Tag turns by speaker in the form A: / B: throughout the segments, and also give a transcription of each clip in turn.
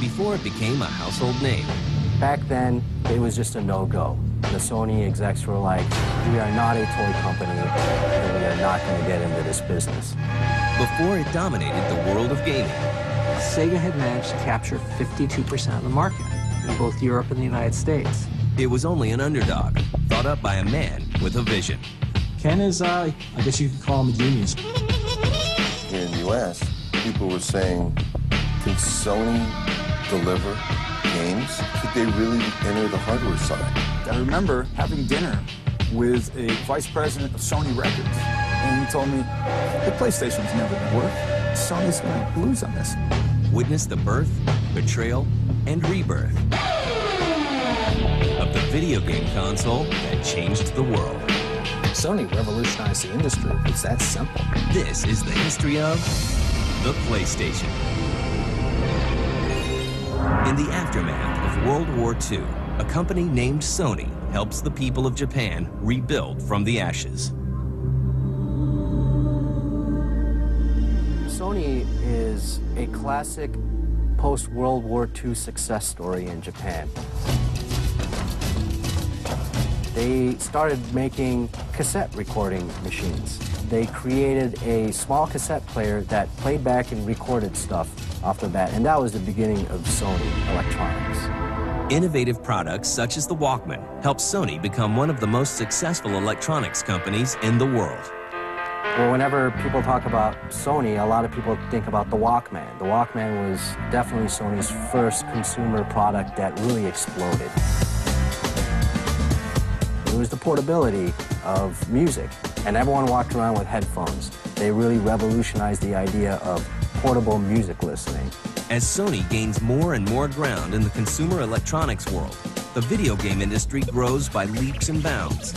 A: before it became a household name.
B: Back then, it was just a no-go. The Sony execs were like, we are not a toy company, and we are not going to get into this business.
A: Before it dominated the world of gaming,
C: Sega had managed to capture 52% of the market in both Europe and the United States.
A: it was only an underdog, thought up by a man with a vision.
D: Ken is, I guess you could call him a genius.
E: Here in the U.S., people were saying, can Sony deliver games? Could they really enter the hardware side?
F: I remember having dinner with a vice president of Sony Records, and he told me, the PlayStation's never going to work. Sony's going to lose on this.
A: Witness the birth, betrayal, and rebirth of the video game console that changed the world.
G: Sony revolutionized the industry. It's that simple.
A: This is the history of the PlayStation. In the aftermath of World War II, a company named Sony helps the people of Japan rebuild from the ashes.
B: Sony is a classic post-World War II success story in Japan. They started making cassette recording machines. They created a small cassette player that played back and recorded stuff off the bat, and that was the beginning of Sony Electronics.
A: Innovative products such as the Walkman helped Sony become one of the most successful electronics companies in the world.
B: Well, whenever people talk about Sony, a lot of people think about the Walkman. The Walkman was definitely Sony's first consumer product that really exploded. It was the portability of music, and everyone walked around with headphones. They really revolutionized the idea of portable music listening.
A: As Sony gains more and more ground in the consumer electronics world, the video game industry grows by leaps and bounds.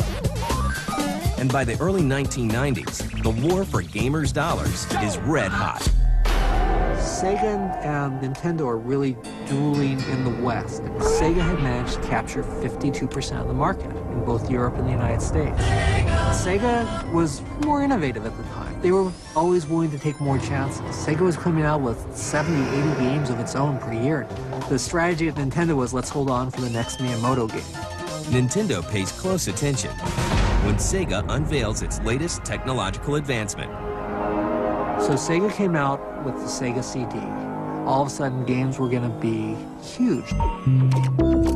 A: And by the early 1990s, the war for gamers' dollars is red hot.
C: Sega and Nintendo are really dueling in the West. Sega had managed to capture 52% of the market in both Europe and the United States. Sega was more innovative at the time. They were always willing to take more chances. Sega was coming out with 70, 80 games of its own per year. The strategy at Nintendo was, let's hold on for the next Miyamoto game.
A: Nintendo pays close attention when Sega unveils its latest technological advancement.
C: So Sega came out with the Sega CD. All of a sudden, games were going to be huge.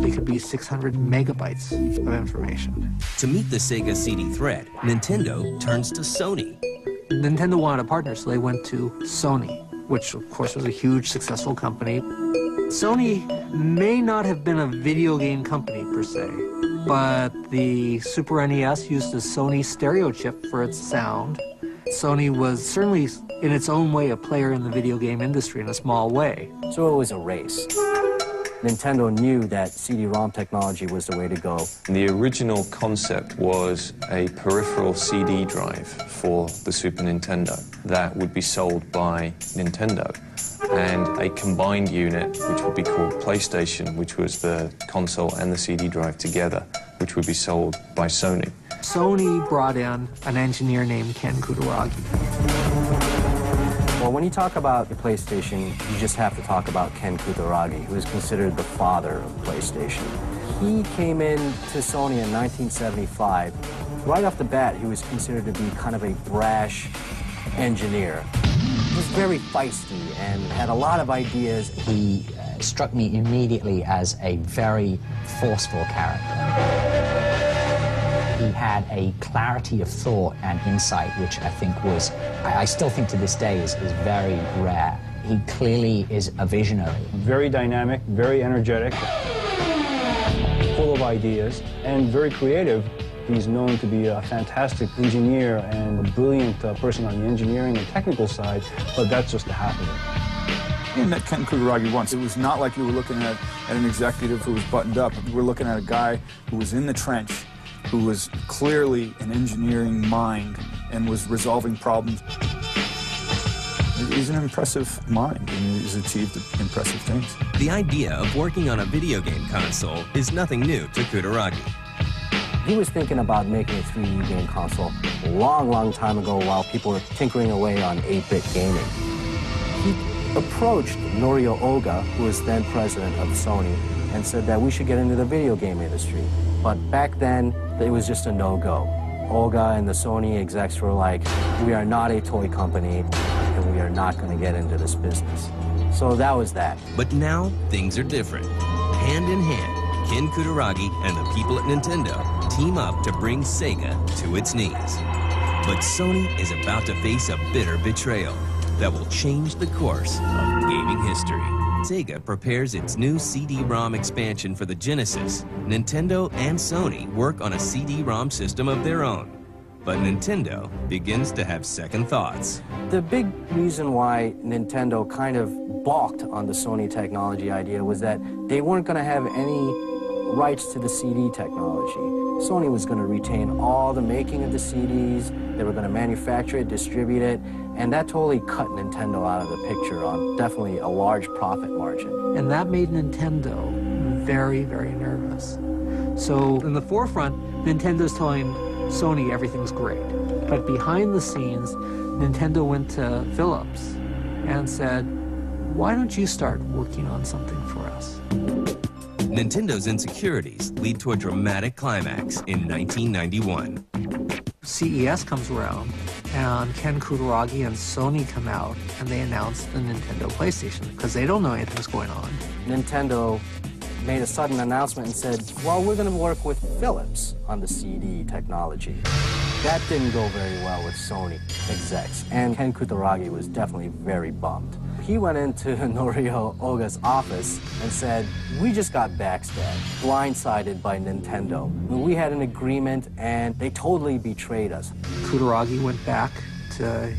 C: They could be 600 megabytes of information.
A: To meet the Sega CD threat, Nintendo turns to Sony.
C: Nintendo wanted a partner, so they went to Sony, which of course was a huge, successful company. Sony may not have been a video game company per se, but the Super NES used a Sony stereo chip for its sound. Sony was certainly, in its own way, a player in the video game industry in a small way.
B: So it was a race. Nintendo knew that CD-ROM technology was the way to go.
H: The original concept was a peripheral CD drive for the Super Nintendo that would be sold by Nintendo, and a combined unit which would be called PlayStation, which was the console and the CD drive together, which would be sold by Sony.
C: Sony brought in an engineer named Ken Kutaragi.
B: Well, when you talk about the PlayStation, you just have to talk about Ken Kutaragi, who is considered the father of PlayStation. He came in to Sony in 1975. Right off the bat, he was considered to be kind of a brash engineer. He was very feisty and had a lot of ideas.
I: He struck me immediately as a very forceful character. He had a clarity of thought and insight, which I think was, I still think to this day, is very rare. He clearly is a visionary.
J: Very dynamic, very energetic, full of ideas, and very creative. He's known to be a fantastic engineer and a brilliant person on the engineering and technical side, but that's just the half of it.
F: I met Ken Kutaragi once. It was not like you were looking at an executive who was buttoned up. We were looking at a guy who was in the trench, who was clearly an engineering mind and was resolving problems. He's an impressive mind, and he's achieved impressive things.
A: The idea of working on a video game console is nothing new to Kutaragi.
B: He was thinking about making a 3D game console a long, long time ago while people were tinkering away on 8-bit gaming. He approached Norio Oga, who was then president of Sony, and said that we should get into the video game industry. But back then, it was just a no-go. Oga and the Sony execs were like, we are not a toy company, and we are not going to get into this business. So that was that.
A: But now, things are different. Hand in hand, Ken Kutaragi and the people at Nintendo team up to bring Sega to its knees. But Sony is about to face a bitter betrayal that will change the course of gaming history. Sega prepares its new CD-ROM expansion for the Genesis. Nintendo and Sony work on a CD-ROM system of their own. But Nintendo begins to have second thoughts.
B: The big reason why Nintendo kind of balked on the Sony technology idea was that they weren't going to have any rights to the CD technology. Sony was going to retain all the making of the CDs, they were going to manufacture it, distribute it, and that totally cut Nintendo out of the picture on definitely a large profit margin.
C: And that made Nintendo very, very nervous. So in the forefront, Nintendo's telling Sony everything's great. But behind the scenes, Nintendo went to Philips and said, why don't you start working on something for us?
A: Nintendo's insecurities lead to a dramatic climax in 1991.
C: CES comes around, and Ken Kutaragi and Sony come out, and they announce the Nintendo PlayStation, because they don't know anything's going on.
B: Nintendo made a sudden announcement and said, well, we're going to work with Philips on the CD technology. That didn't go very well with Sony execs, and Ken Kutaragi was definitely very bummed. He went into Norio Oga's office and said, we just got backstabbed, blindsided by Nintendo. We had an agreement, and they totally betrayed us.
C: Kutaragi went back to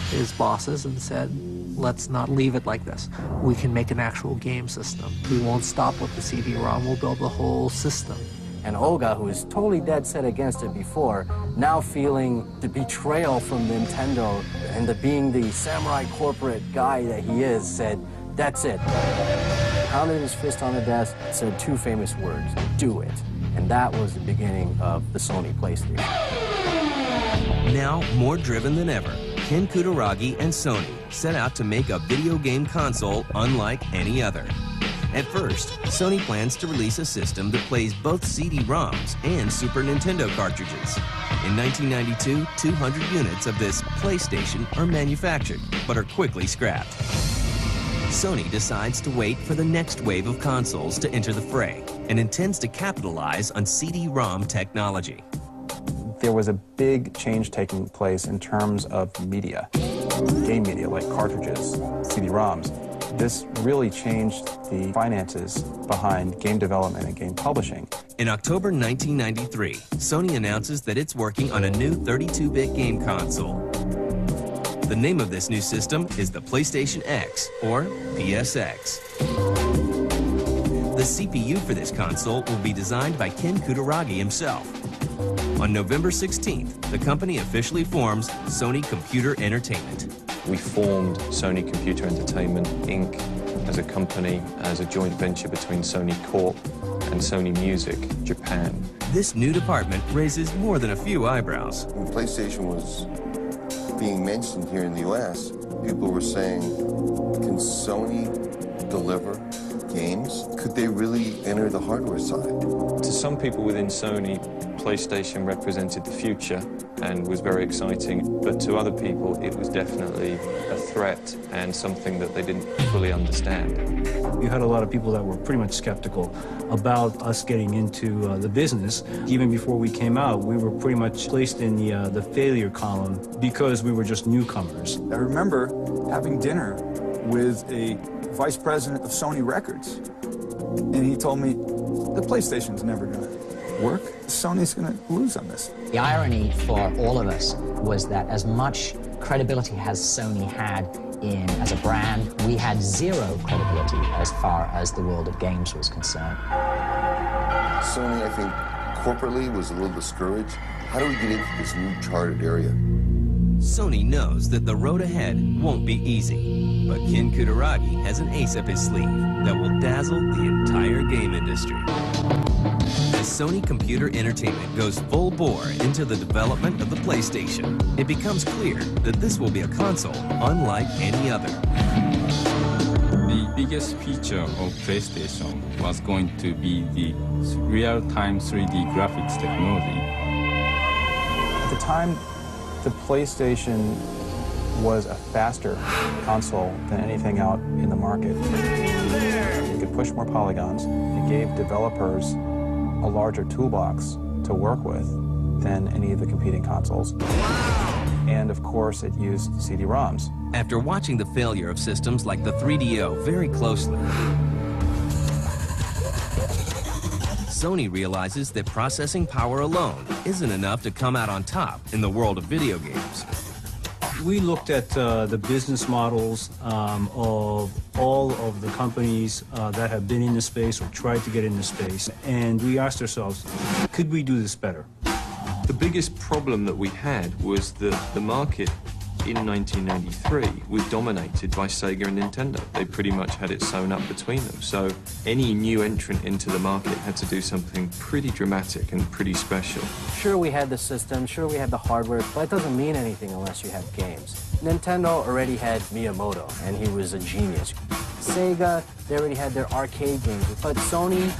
C: his bosses and said, let's not leave it like this. We can make an actual game system. We won't stop with the CD-ROM, we'll build the whole system.
B: And Oga, who was totally dead set against it before, now feeling the betrayal from Nintendo and being the samurai corporate guy that he is, said, that's it. Pounded his fist on the desk, said two famous words, do it. And that was the beginning of the Sony PlayStation.
A: Now, more driven than ever, Ken Kutaragi and Sony set out to make a video game console unlike any other. At first, Sony plans to release a system that plays both CD-ROMs and Super Nintendo cartridges. In 1992, 200 units of this PlayStation are manufactured, but are quickly scrapped. Sony decides to wait for the next wave of consoles to enter the fray and intends to capitalize on CD-ROM technology.
F: There was a big change taking place in terms of media, game media like cartridges, CD-ROMs. This really changed the finances behind game development and game publishing.
A: In October 1993, Sony announces that it's working on a new 32-bit game console. The name of this new system is the PlayStation X, or PSX. The CPU for this console will be designed by Ken Kutaragi himself. On November 16th, the company officially forms Sony Computer Entertainment.
H: We formed Sony Computer Entertainment, Inc. as a company, as a joint venture between Sony Corp and Sony Music Japan.
A: This new department raises more than a few eyebrows.
E: When PlayStation was being mentioned here in the US, people were saying, can Sony deliver games? Could they really enter the hardware side?
H: To some people within Sony, PlayStation represented the future and was very exciting, but to other people it was definitely a threat and something that they didn't fully understand.
J: You had a lot of people that were pretty much skeptical about us getting into the business. Even before we came out, we were pretty much placed in the failure column because we were just newcomers.
F: I remember having dinner with a vice president of Sony Records, and he told me, the PlayStation's never going to work. Sony's going to lose on this.
I: The irony for all of us was that as much credibility as Sony had as a brand, we had zero credibility as far as the world of games was concerned.
E: Sony, I think, corporately was a little discouraged. How do we get into this new charted area?
A: Sony knows that the road ahead won't be easy, but Ken Kutaragi has an ace up his sleeve that will dazzle the entire game industry. As Sony Computer Entertainment goes full bore into the development of the PlayStation, it becomes clear that this will be a console unlike any other.
K: biggest feature of PlayStation was going to be the real-time 3D graphics technology.
B: At the time, the PlayStation was a faster console than anything out in the market. You could push more polygons. It gave developers a larger toolbox to work with than any of the competing consoles. And of course, it used CD-ROMs.
A: After watching the failure of systems like the 3DO very closely, Sony realizes that processing power alone isn't enough to come out on top in the world of video games.
J: We looked at the business models of all of the companies that have been in the space or tried to get in the space, and we asked ourselves, could we do this better?
H: The biggest problem that we had was that the market in 1993 was dominated by Sega and Nintendo. They pretty much had it sewn up between them. So any new entrant into the market had to do something pretty dramatic and pretty special.
B: Sure, we had the system, sure, we had the hardware, but it doesn't mean anything unless you have games. Nintendo already had Miyamoto, and he was a genius. Sega, they already had their arcade games, but Sony,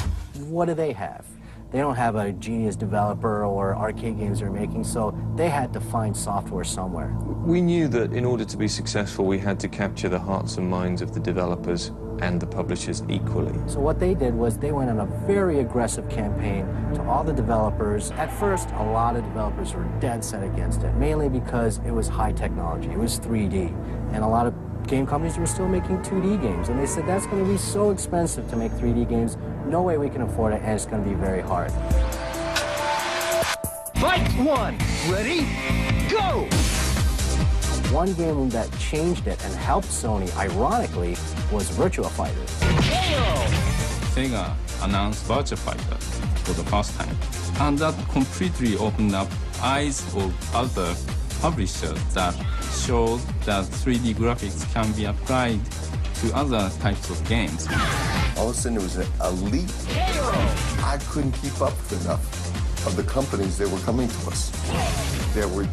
B: what do they have? They don't have a genius developer or arcade games they're making, so they had to find software somewhere.
H: We knew that in order to be successful, we had to capture the hearts and minds of the developers and the publishers equally.
B: So what they did was they went on a very aggressive campaign to all the developers. At first, a lot of developers were dead set against it, mainly because it was high technology, it was 3D, and a lot of game companies were still making 2D games, and they said that's going to be so expensive to make 3D games, no way we can afford it, and it's going to be very hard.
L: Fight one! Ready? Go!
B: One game that changed it and helped Sony, ironically, was Virtua Fighter.
K: Sega announced Virtua Fighter for the first time, and that completely opened up eyes of other publishers that showed that 3D graphics can be applied to other types of games.
E: All of a sudden, there was a leap. I couldn't keep up with enough of the companies that were coming to us. They were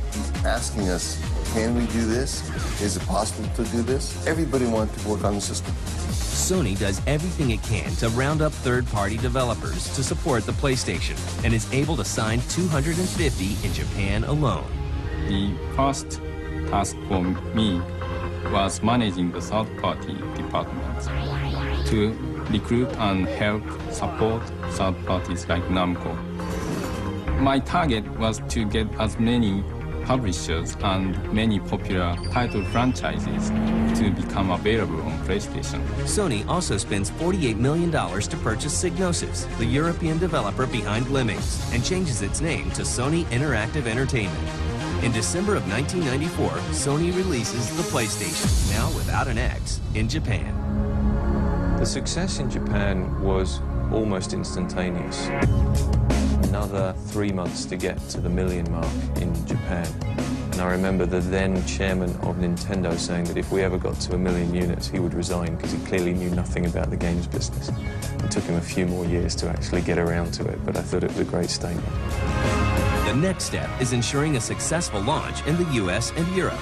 E: asking us, can we do this? Is it possible to do this? Everybody wanted to work on the system.
A: Sony does everything it can to round up third-party developers to support the PlayStation and is able to sign 250 in Japan alone.
K: The first task for me was managing the third-party departments to recruit and help support third parties like Namco. My target was to get as many publishers and many popular title franchises to become available on PlayStation.
A: Sony also spends $48 million to purchase Psygnosis, the European developer behind Lemmings, and changes its name to Sony Interactive Entertainment. In December of 1994, Sony releases the PlayStation, now without an X, in Japan.
H: The success in Japan was almost instantaneous. Another 3 months to get to the million mark in Japan. And I remember the then chairman of Nintendo saying that if we ever got to 1 million units, he would resign because he clearly knew nothing about the games business. It took him a few more years to actually get around to it, but I thought it was a great statement.
A: The next step is ensuring a successful launch in the US and Europe.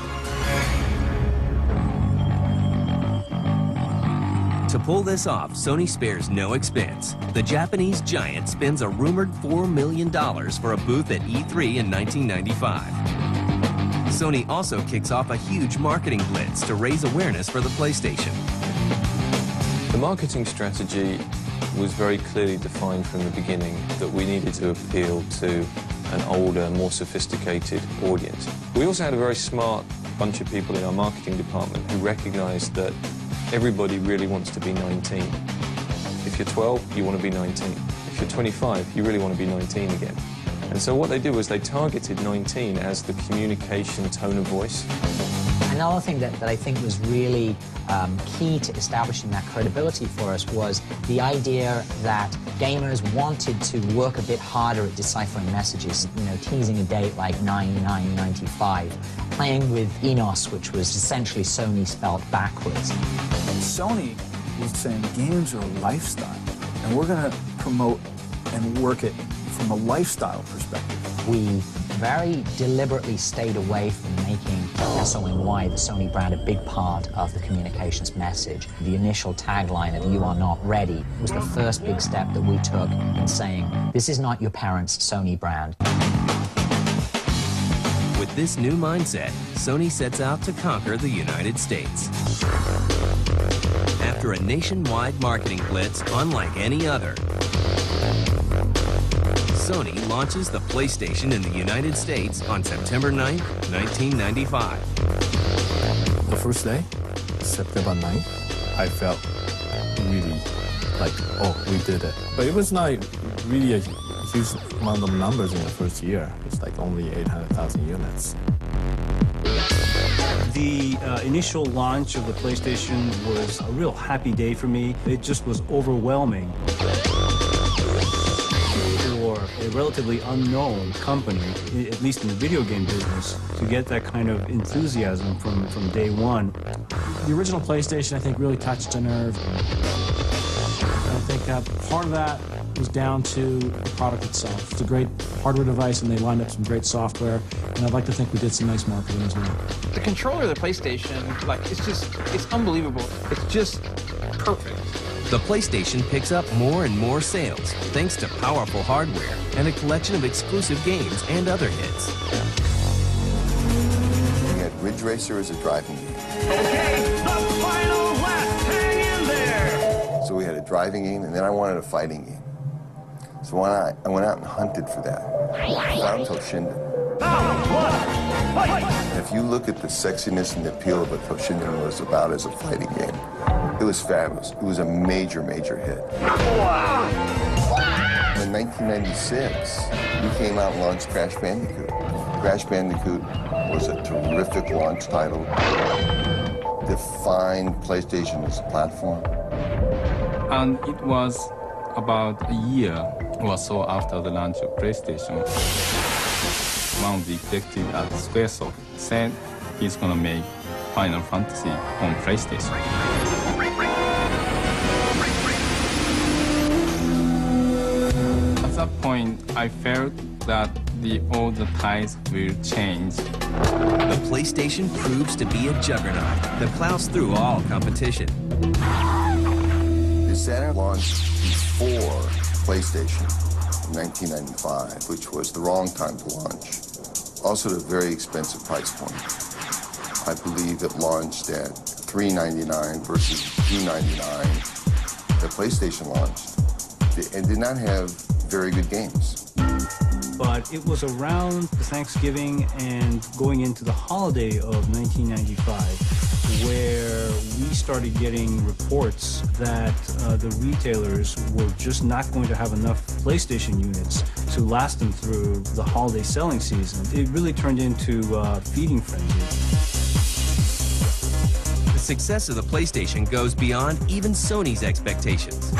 A: To pull this off, Sony spares no expense. The Japanese giant spends a rumored $4 million for a booth at E3 in 1995. Sony also kicks off a huge marketing blitz to raise awareness for the PlayStation.
H: The marketing strategy was very clearly defined from the beginning that we needed to appeal to an older, more sophisticated audience. We also had a very smart bunch of people in our marketing department who recognized that everybody really wants to be 19. If you're 12, you want to be 19. If you're 25, you really want to be 19 again. And so what they did was they targeted 19 as the communication tone of voice.
I: Another thing that I think was really key to establishing that credibility for us was the idea that gamers wanted to work a bit harder at deciphering messages, you know, teasing a date like 9/9/95, playing with Enos, which was essentially Sony spelled backwards.
F: Sony was saying games are a lifestyle, and we're going to promote and work it from a lifestyle perspective.
I: We very deliberately stayed away from making SONY, the Sony brand, a big part of the communications message. The initial tagline of "You are not ready" was the first big step that we took in saying, this is not your parents' Sony brand.
A: With this new mindset, Sony sets out to conquer the United States. After a nationwide marketing blitz unlike any other, Sony launches the PlayStation in the United States on September 9th, 1995.
G: The first day, September 9th, I felt really like, oh, we did it. But it was not really a huge amount of numbers in the first year. It's like only 800,000 units.
J: The initial launch of the PlayStation was a real happy day for me. It just was overwhelming. For a relatively unknown company, at least in the video game business, to get that kind of enthusiasm from day one.
D: The original PlayStation, I think, really touched a nerve. I think part of that was down to the product itself. It's a great hardware device, and they lined up some great software, and I'd like to think we did some nice marketing as well.
M: The controller of the PlayStation, it's unbelievable. It's just perfect.
A: The PlayStation picks up more and more sales thanks to powerful hardware and a collection of exclusive games and other hits.
E: We had Ridge Racer as a driving game.
L: Okay, the final lap, hang in there!
E: So we had a driving game, and then I wanted a fighting game. So I went out and hunted for that. Found Toshinden. And if you look at the sexiness and the appeal of what Toshinden was about as a fighting game, it was fabulous. It was a major, major hit. In 1996, we came out and launched Crash Bandicoot. Crash Bandicoot was a terrific launch title, defined PlayStation as a platform.
K: And it was about a year or so after the launch of PlayStation. One of the executives at Squaresoft said he's going to make Final Fantasy on PlayStation. At that point, I felt that all the tides will change.
A: The PlayStation proves to be a juggernaut that plows through all competition.
E: The Saturn launched before PlayStation in 1995, which was the wrong time to launch. Also at a very expensive price point. I believe it launched at $399 versus $299. The PlayStation launched and did not have very good games.
J: But it was around Thanksgiving and going into the holiday of 1995 where we started getting reports that the retailers were just not going to have enough PlayStation units to last them through the holiday selling season. It really turned into a feeding frenzy.
A: The success of the PlayStation goes beyond even Sony's expectations.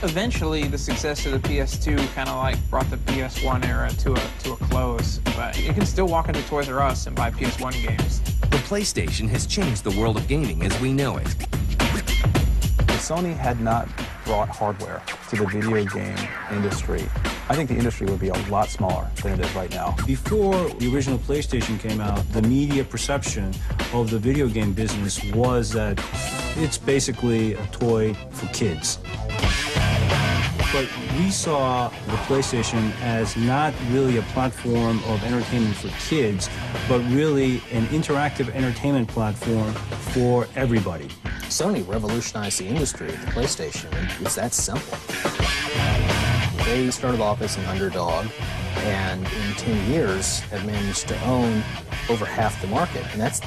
M: Eventually, the success of the PS2 kind of like brought the PS1 era to a close, but you can still walk into Toys R Us and buy PS1 games.
A: The PlayStation has changed the world of gaming as we know it.
F: If Sony had not brought hardware to the video game industry, I think the industry would be a lot smaller than it is right now.
J: Before the original PlayStation came out, the media perception of the video game business was that it's basically a toy for kids. But we saw the PlayStation as not really a platform of entertainment for kids, but really an interactive entertainment platform for everybody.
G: Sony revolutionized the industry with the PlayStation. It's that simple. They started off as an underdog, and in 10 years have managed to own over half the market, and that's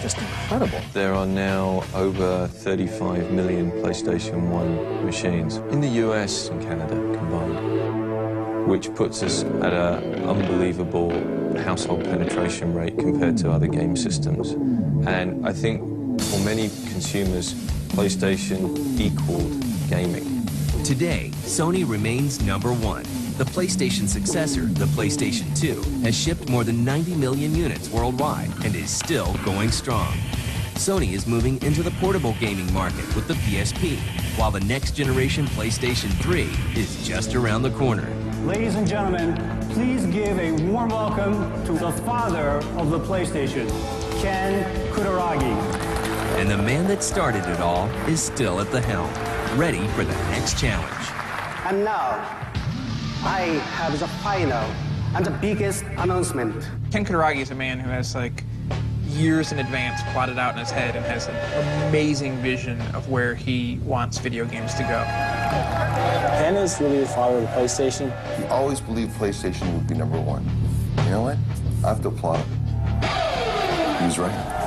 G: just incredible.
H: There are now over 35 million PlayStation 1 machines in the US and Canada combined, which puts us at an unbelievable household penetration rate compared to other game systems. And I think for many consumers, PlayStation equaled gaming.
A: Today, Sony remains number one. The PlayStation successor, the PlayStation 2, has shipped more than 90 million units worldwide and is still going strong. Sony is moving into the portable gaming market with the PSP, while the next generation PlayStation 3 is just around the corner.
J: Ladies and gentlemen, please give a warm welcome to the father of the PlayStation, Ken Kutaragi.
A: And the man that started it all is still at the helm, ready for the next challenge.
N: And now, I have the final and the biggest announcement.
M: Ken Kutaragi is a man who has like years in advance plotted out in his head and has an amazing vision of where he wants video games to go.
D: Ken is really the father of the PlayStation.
E: He always believed PlayStation would be #1. You know what? I have to applaud him. He was right.